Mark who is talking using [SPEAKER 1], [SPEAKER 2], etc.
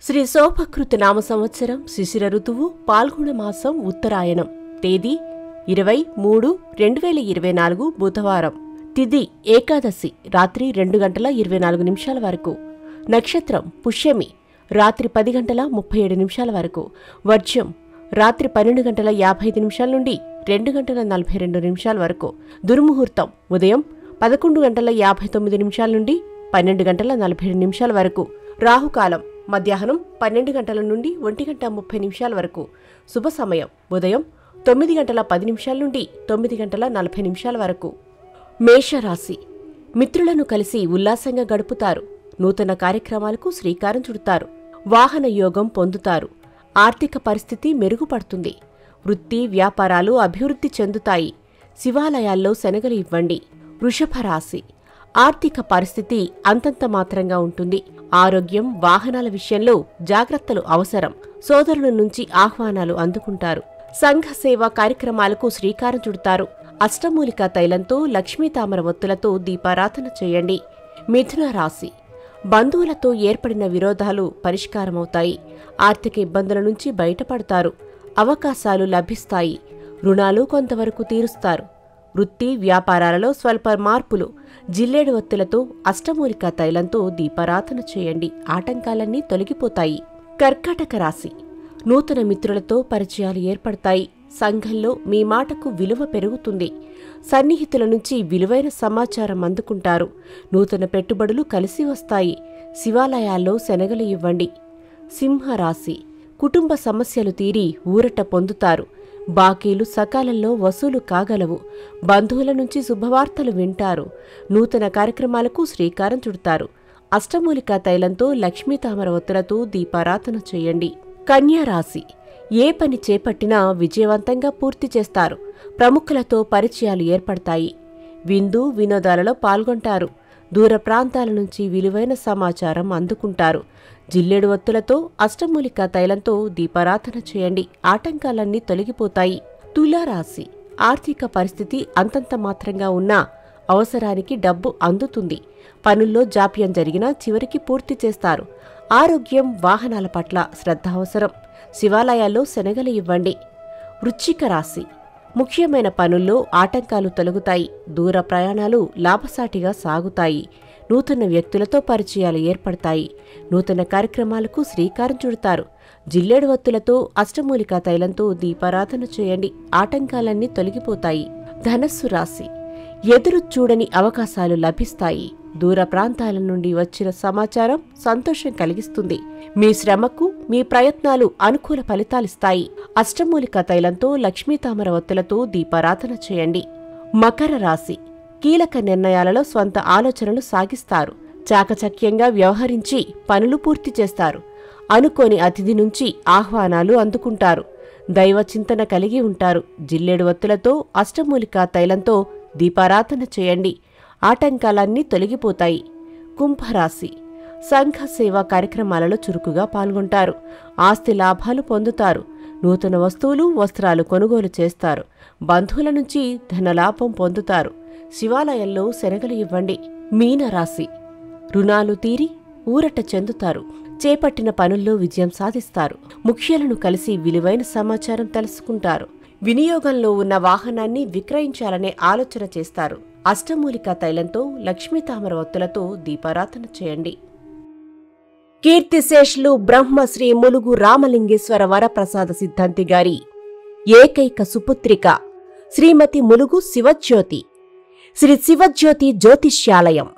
[SPEAKER 1] శ్రీ శోభకృత నామ సంవత్సరం శిశిర ఋతువు పాల్గొన మాసం ఉత్తరాయణం. తేదీ 20-3-2024 బుధవారం. తిథి ఏకాదశి రాత్రి 2:24 వరకు. నక్షత్రం పుష్యమి రాత్రి 10:37 వరకు. వర్జ్యం రాత్రి 12:55 నుండి 2:42 వరకు. దుర్ముహూర్తం ఉదయం 11:59 నుండి 12:47 వరకు. రాహుకాలం మధ్యాహ్నం 12 గంటల నుండి 1:30 వరకు. శుభ సమయం ఉదయం 9:10 నుండి 9:40 వరకు. మేషరాశి మిత్రులను కలిసి ఉల్లాసంగా గడుపుతారు. నూతన కార్యక్రమాలకు శ్రీకారం చుడతారు. వాహన యోగం పొందుతారు. ఆర్థిక పరిస్థితి మెరుగుపడుతుంది. వృత్తి వ్యాపారాలు అభివృద్ధి చెందుతాయి. శివాలయాల్లో శనగలు ఇవ్వండి. వృషభ రాశి ఆర్థిక పరిస్థితి అంతంత మాత్రంగా ఉంటుంది. ఆరోగ్యం వాహనాల విషయంలో జాగ్రత్తలు అవసరం. సోదరుల నుంచి ఆహ్వానాలు అందుకుంటారు. సంఘ సేవా కార్యక్రమాలకు శ్రీకారం చుడతారు. అష్టమూలికా తైలంతో లక్ష్మీ తామర ఒత్తులతో దీపారాధన చేయండి. మిథున రాశి బంధువులతో ఏర్పడిన విరోధాలు పరిష్కారమవుతాయి. ఆర్థిక ఇబ్బందుల నుంచి బయటపడతారు. అవకాశాలు లభిస్తాయి. రుణాలు కొంతవరకు తీరుస్తారు. వృత్తి వ్యాపారాలలో స్వల్ప మార్పులు. జిల్లేడు ఒత్తులతో అష్టమూలికా తైలంతో దీపారాధన చేయండి. ఆటంకాలన్నీ తొలగిపోతాయి. కర్కాటక రాశి నూతన మిత్రులతో పరిచయాలు ఏర్పడతాయి. సంఘంలో మీ మాటకు విలువ పెరుగుతుంది. సన్నిహితుల నుంచి విలువైన సమాచారం అందుకుంటారు. నూతన పెట్టుబడులు కలిసి వస్తాయి. శివాలయాల్లో శనగలు ఇవ్వండి. సింహరాశి కుటుంబ సమస్యలు తీరి ఊరట పొందుతారు. బాకీలు సకాలంలో వసూలు కాగలవు. బంధువుల నుంచి శుభవార్తలు వింటారు. నూతన కార్యక్రమాలకు శ్రీకారం చుడతారు. అష్టమూలికా తైలంతో లక్ష్మీ తామర ఒత్తులతో దీపారాధన చేయండి. కన్యారాశి ఏ పని చేపట్టినా విజయవంతంగా పూర్తి చేస్తారు. ప్రముఖులతో పరిచయాలు ఏర్పడతాయి. విందు వినోదాలలో పాల్గొంటారు. దూర ప్రాంతాల నుంచి విలువైన సమాచారం అందుకుంటారు. జిల్లేడు ఒత్తులతో అష్టమూలికా తైలంతో దీపారాధన చేయండి. ఆటంకాలన్నీ తొలగిపోతాయి. తులారాశి ఆర్థిక పరిస్థితి అంతంత మాత్రంగా ఉన్నా అవసరానికి డబ్బు అందుతుంది. పనుల్లో జాప్యం జరిగినా చివరికి పూర్తి చేస్తారు. ఆరోగ్యం వాహనాల పట్ల శ్రద్ధ అవసరం. శివాలయాల్లో శనగలు ఇవ్వండి. వృశ్చిక రాశి ముఖ్యమైన పనుల్లో ఆటంకాలు తొలగుతాయి. దూర ప్రయాణాలు లాభసాటిగా సాగుతాయి. నూతన వ్యక్తులతో పరిచయాలు ఏర్పడతాయి. నూతన కార్యక్రమాలకు శ్రీకారం చుడతారు. జిల్లేడు ఒత్తులతో అష్టమూలికా తైలంతో దీపారాధన చేయండి. ఆటంకాలన్నీ తొలగిపోతాయి. ధనస్సు రాశి ఎదురు చూడని అవకాశాలు లభిస్తాయి. దూర ప్రాంతాల నుండి వచ్చిన సమాచారం సంతోషం కలిగిస్తుంది. మీ శ్రమకు మీ ప్రయత్నాలు అనుకూల ఫలితాలిస్తాయి. అష్టమూలికా తైలంతో లక్ష్మీ తామర ఒత్తులతో దీపారాధన చేయండి. మకర రాశి కీలక నిర్ణయాలలో స్వంత ఆలోచనలు సాగిస్తారు. చాకచక్యంగా వ్యవహరించి పనులు పూర్తి చేస్తారు. అనుకోని అతిథి నుంచి ఆహ్వానాలు అందుకుంటారు. దైవ చింతన కలిగి ఉంటారు. జిల్లేడు ఒత్తులతో అష్టమూలికా తైలంతో దీపారాధన చేయండి. ఆటంకాలన్నీ తొలగిపోతాయి. కుంభరాశి సంఘ సేవా కార్యక్రమాలలో చురుకుగా పాల్గొంటారు. ఆస్తి లాభాలు పొందుతారు. నూతన వస్తువులు వస్త్రాలు కొనుగోలు చేస్తారు. బంధువుల నుంచి ధనలాభం పొందుతారు. శివాలయంలో శనగలు ఇవ్వండి. మీనరాశి రుణాలు తీరి ఊరట చెందుతారు. చేపట్టిన పనుల్లో విజయం సాధిస్తారు. ముఖ్యులను కలిసి విలువైన సమాచారం తెలుసుకుంటారు. వినియోగంలో ఉన్న వాహనాన్ని విక్రయించాలనే ఆలోచన చేస్తారు. అష్టమూలికా తైలంతో లక్ష్మీ తామర ఒత్తులతో దీపారాధన చేయండి. కీర్తిశేషులు బ్రహ్మశ్రీ ములుగు రామలింగేశ్వర వరప్రసాద సిద్ధాంతి గారి ఏకైక సుపుత్రిక శ్రీమతి ములుగు శివజ్యోతి శ్రీ శివజ్యోతి జ్యోతిష్యాలయం